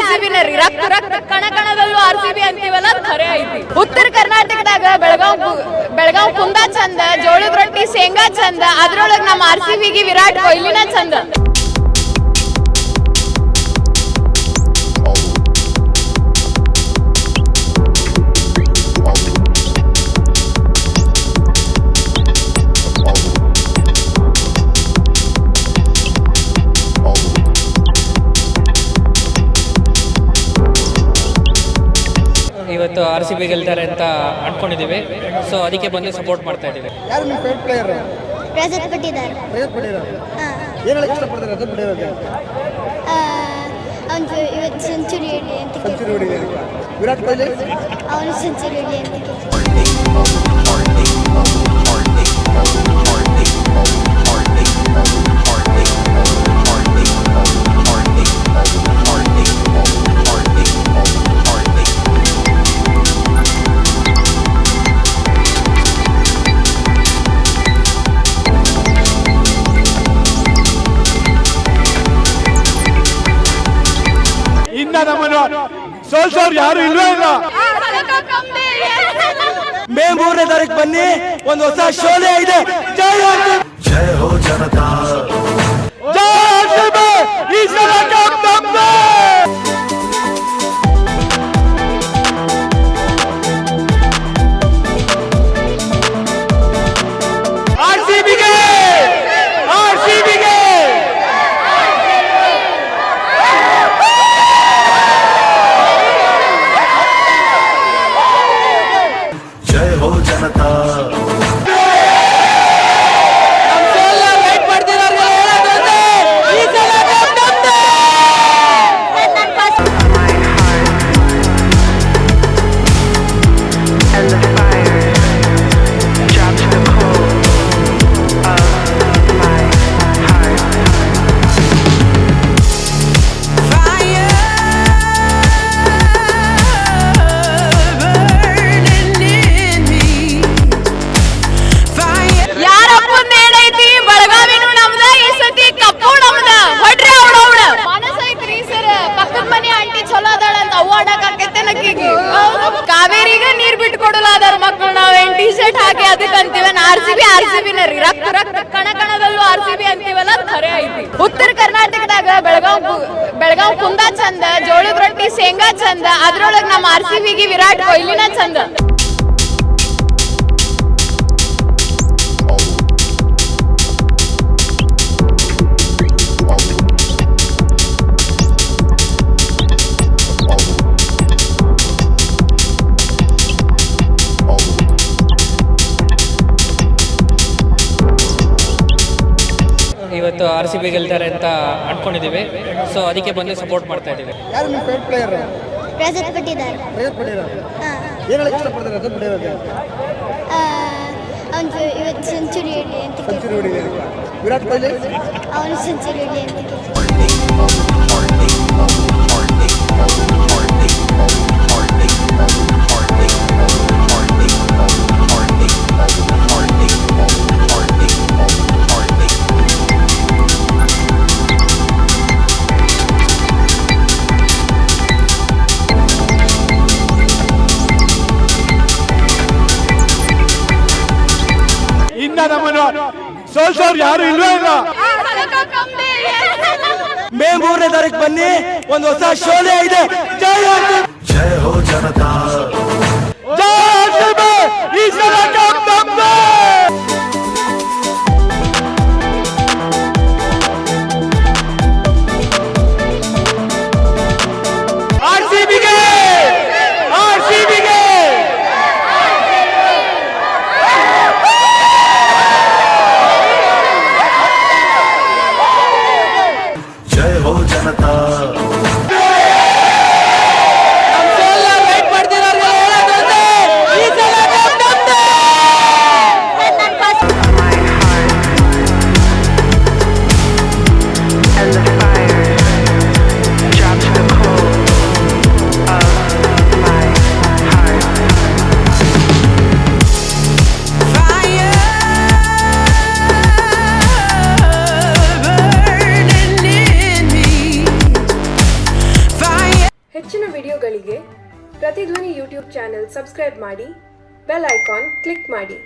RCB ರೀ. ರಕ್ತ ರಕ್ತ ಕಣ ಕಣದಲ್ಲೂ RCB ಅಂತೀವಲ್ಲ ಖರೆ ಐತಿ. ಉತ್ತರ ಕರ್ನಾಟಕದಾಗ ಬೆಳಗಾವ್ ಕುಂದ ಚಂದ, ಜೋಳದ ರೊಟ್ಟಿ ಶೇಂಗಾ ಚಂದ, ಅದ್ರೊಳಗ ನಮ್ಮ RCB ಗೆ ವಿರಾಟ್ ಕೊಹ್ಲಿನ ಚಂದ. ಇವತ್ತು RCB ಗೆಲ್ತಾರೆ ಅಂತ ಅನ್ಕೊಂಡಿದ್ದೀವಿ. ಸೊ ಅದಕ್ಕೆ ಬಂದು ಸಪೋರ್ಟ್ ಮಾಡ್ತಾ ಇದ್ದೀವಿ. ಯಾರು ನಿಮ್ಮ ಫೇವರೇಟ್ ಪ್ಲೇಯರ್? ರಜತ್ ಪಟ್ಟಿದಾರ್. ರಜತ್ ಪಟ್ಟಿದಾರ್. ಏನು ಹೇಳಕ್ಕೆ ಇಷ್ಟಪಡ್ತಾರೆ ರಜತ್ ಪಟ್ಟಿದಾರ್ಗೆ? ಅವನು ಇವತ್ತು ಸೆಂಚುರಿ ಹೊಡಿ ಅಂತ ಸೆಂಚುರಿ ಹೊಡಿದ್ದಾರೆ. ವಿರಾಟ್ ಕೊಹ್ಲಿ ಅವನು ಸೆಂಚುರಿ ಹೊಡಿ ಅಂತ ನಮ್ಮನ್ನು ಸೋಲ್ಸೋರು ಯಾರು ಇಲ್ವೇ ಇಲ್ಲ. ಮೇ 3ನೇ ತಾರೀಕು ಬನ್ನಿ, ಒಂದು ಹೊಸ ಶೋಲೆ ಇದೆ. ಜೈ ಹೋ ಜನತಾ, ಜೈ RCB. ಈ ಸಲ ಕಪ್ ನಮ್ದೇ. RCBಗೆ ಕಾವೇರಿಗೆ ನೀರ್ ಬಿಟ್ಕೊಡಲ್ಲ ಅದಾರ ಮಕ್ಕಳು. ನಾವೇನ್ ಟಿ ಶರ್ಟ್ ಹಾಕಿ ಅದಕ್ಕೆ ಅಂತೀವ. RCB ರೀ. ರಕ್ತ ರಕ್ತ ಕಣ ಕಣದಲ್ಲೂ RCB ಅಂತೀವಲ್ಲ ಖರೆ ಐತಿ. ಉತ್ತರ ಕರ್ನಾಟಕದಾಗ ಬೆಳಗಾವ್ ಕುಂದ ಚಂದ, ಜೋಳದ ರೊಟ್ಟಿ ಶೇಂಗಾ ಚಂದ, ಅದ್ರೊಳಗ ನಮ್ಮ RCB ಗೆ ವಿರಾಟ್ ಕೊಹ್ಲಿನ ಚಂದ. ಇವತ್ತು RCB ಗೆಲ್ತಾರೆ ಅಂತ ಅನ್ಕೊಂಡಿದ್ದೀವಿ. ಸೊ ಅದಕ್ಕೆ ಬಂದು ಸಪೋರ್ಟ್ ಮಾಡ್ತಾ ಇದ್ದೀವಿ. ಯಾರು ನಿಮ್ಮ ಫೇವರೇಟ್ ಪ್ಲೇಯರ್? ರಜತ್ ಪಟ್ಟಿದಾರ್. ರಜತ್ ಪಟ್ಟಿದಾರ್. ಏನು ಹೇಳಕ್ಕೆ ಇಷ್ಟಪಡ್ತಾರೆ ರಜತ್ ಪಟ್ಟಿದಾರ್ಗೆ? ಅವನು ಇವತ್ತು ಸೆಂಚುರಿ ಹೊಡಿ ಅಂತ ಸೆಂಚುರಿ ಹೊಡಿದ್ದಾರೆ. ವಿರಾಟ್ ಕೊಹ್ಲಿ ಅವನು ಸೆಂಚುರಿ ಹೊಡಿ ಅಂತ ನಮ್ಮನ್ನು ಸೋಲ್ಸೋರು ಯಾರು ಇಲ್ವೇ ಇಲ್ಲ. ಮೇ 3ನೇ ತಾರೀಕು ಬನ್ನಿ, ಒಂದು ಹೊಸ ಶೋಲೆ ಇದೆ. ಜೈ ಹೋ ಜನತಾ, ಜೈ RCB. ಈ ಸಲ ಕಪ್ ನಮ್ದೇ. RCBಗೆ ಜನತಾ. ಯೂಟ್ಯೂಬ್ ಚಾನೆಲ್ ಸಬ್ಸ್ಕ್ರೈಬ್ ಮಾಡಿ, ಬೆಲ್ ಐಕಾನ್ ಕ್ಲಿಕ್ ಮಾಡಿ.